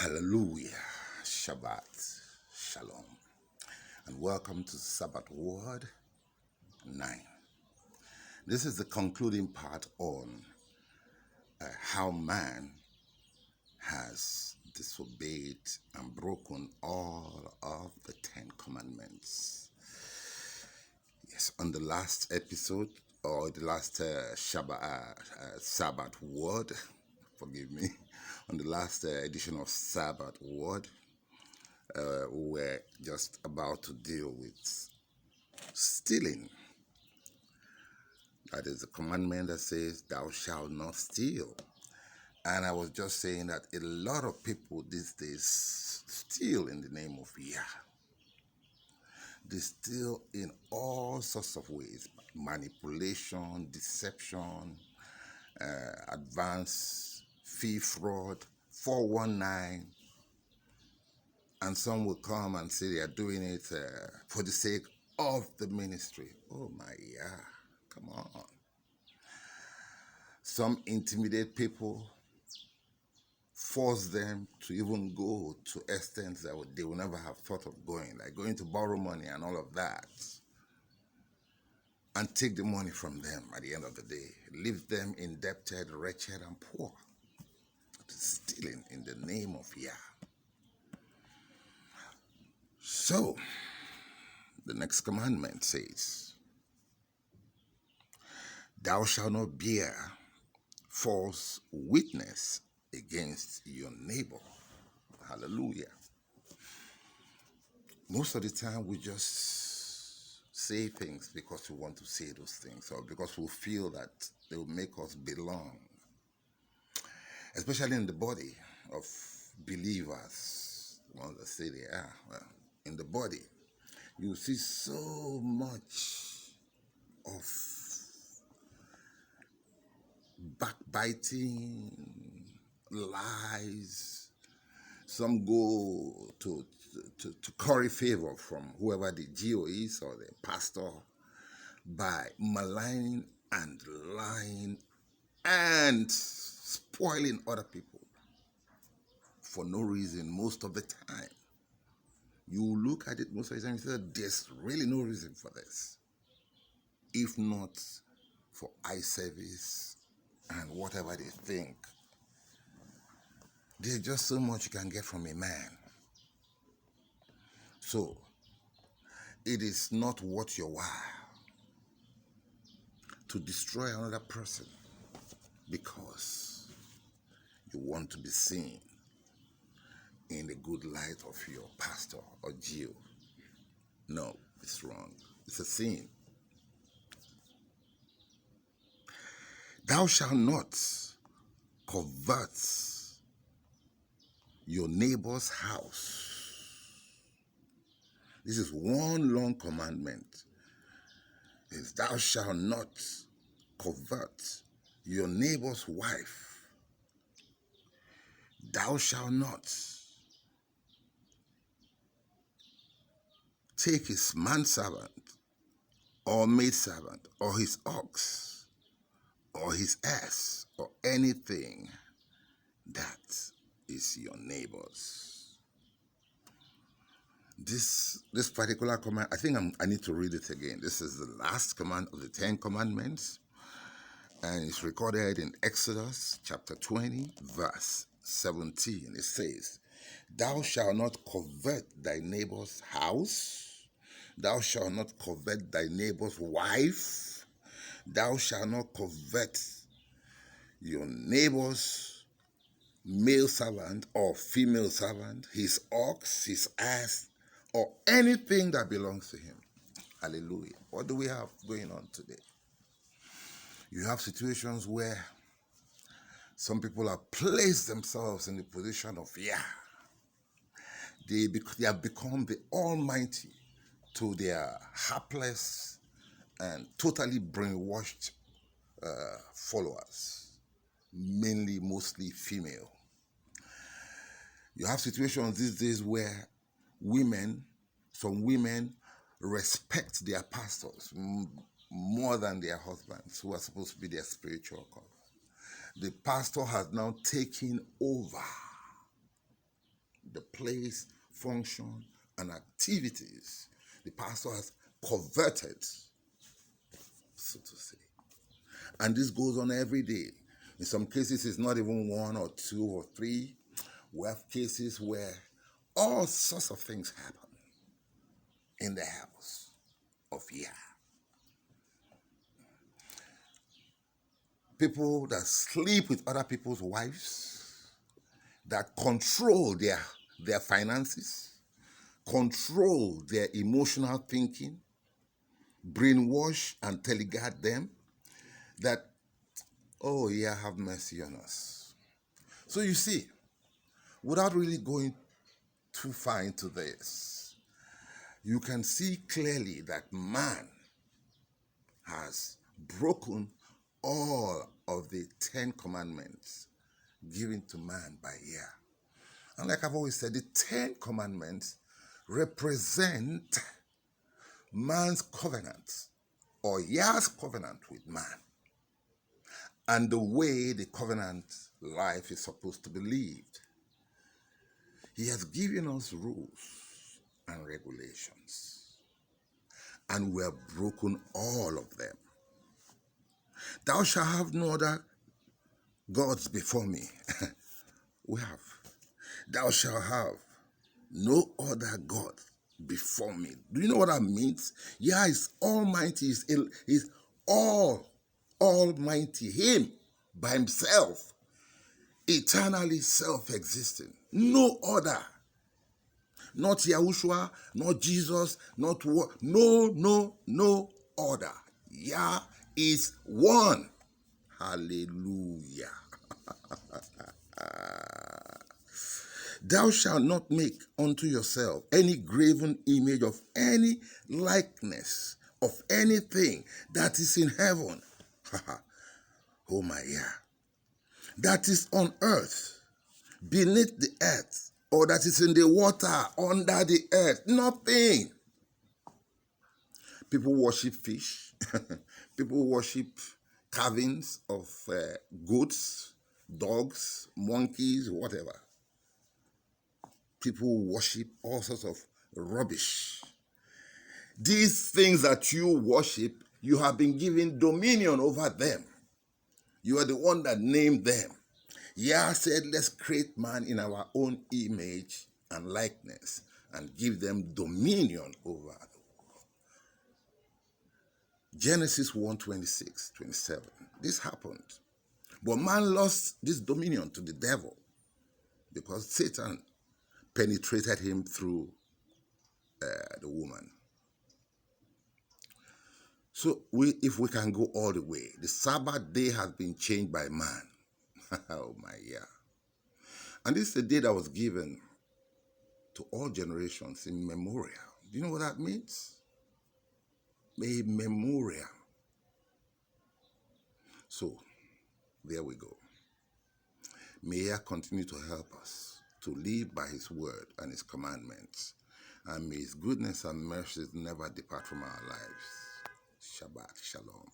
Hallelujah. Shabbat. Shalom. And welcome to Sabbath Word 9. This is the concluding part on how man has disobeyed and broken all of the 10 commandments. Yes, on the last episode, or the last Sabbath Word, forgive me, on the last edition of Sabbath Word, we're just about to deal with stealing. That is the commandment that says, thou shalt not steal. And I was just saying that a lot of people these days steal in the name of Yah. They steal in all sorts of ways: manipulation, deception, advance, fee fraud, 419. And some will come and say they are doing it for the sake of the ministry. Oh my, yeah, come on. Some intimidate people, force them to even go to extents that they will never have thought of going, like going to borrow money and all of that, and take the money from them at the end of the day, leave them indebted, wretched, and poor. Stealing in the name of Yah. So, the next commandment says, thou shalt not bear false witness against your neighbor. Hallelujah. Most of the time we just say things because we want to say those things, or because we feel that they will make us belong. Especially in the body of believers, the ones that say they are. Well, in the body, you see so much of backbiting, lies. Some go to curry favor from whoever the GO is or the pastor by maligning and lying and spoiling other people for no reason most of the time. You look at it most of the time and say, there's really no reason for this. If not for eye service and whatever they think. There's just so much you can get from a man. So, it is not worth your while to destroy another person because you want to be seen in the good light of your pastor or GO. No, it's wrong. It's a sin. Thou shalt not covet your neighbor's house. This is one long commandment. Is thou shalt not covet your neighbor's wife. Thou shalt not take his manservant or maidservant or his ox or his ass or anything that is your neighbor's. This particular command, I think I need to read it again. This is the last command of the 10 commandments, and it's recorded in Exodus chapter 20, verse 17. It says, thou shalt not covet thy neighbor's house, thou shalt not covet thy neighbor's wife, thou shalt not covet your neighbor's male servant or female servant, his ox, his ass, or anything that belongs to him. Hallelujah. What do we have going on today? You have situations where some people have placed themselves in the position of Yah. They have become the Almighty to their hapless and totally brainwashed followers, mostly female. You have situations these days where some women respect their pastors more than their husbands, who are supposed to be their spiritual cover. The pastor has now taken over the place, function, and activities the pastor has coveted, so to say. And this goes on every day. In some cases, it's not even one or two or three. We have cases where all sorts of things happen in the house of Yah. People that sleep with other people's wives, that control their finances, control their emotional thinking, brainwash and teleguide them, that, oh yeah, have mercy on us. So you see, without really going too far into this, you can see clearly that man has broken all of the 10 commandments given to man by Yah. And like I've always said, the 10 commandments represent man's covenant, or Yah's covenant with man, and the way the covenant life is supposed to be lived. He has given us rules and regulations, and we have broken all of them. Thou shalt have no other gods before me. We have. Thou shalt have no other God before me. Do you know what that means? Yah is almighty, is all almighty, him by himself, eternally self-existing. No other. Not Yahushua, not Jesus, not what. No other. Yah is one. Hallelujah. Thou shalt not make unto yourself any graven image of any likeness of anything that is in heaven. Oh my Yah. That is on earth, beneath the earth, or that is in the water, under the earth. Nothing. People worship fish. People worship carvings of goats, dogs, monkeys, whatever. People worship all sorts of rubbish. These things that you worship, you have been given dominion over them. You are the one that named them. Yah said, let's create man in our own image and likeness and give them dominion over the world. Genesis 1:26-27. This happened. But man lost this dominion to the devil because Satan penetrated him through the woman. So if we can go all the way, the Sabbath day has been changed by man. Oh my Yah. And this is the day that was given to all generations in memorial. Do you know what that means? A memorial. So, there we go. May Yah continue to help us to live by his word and his commandments. And may his goodness and mercy never depart from our lives. Shabbat Shalom.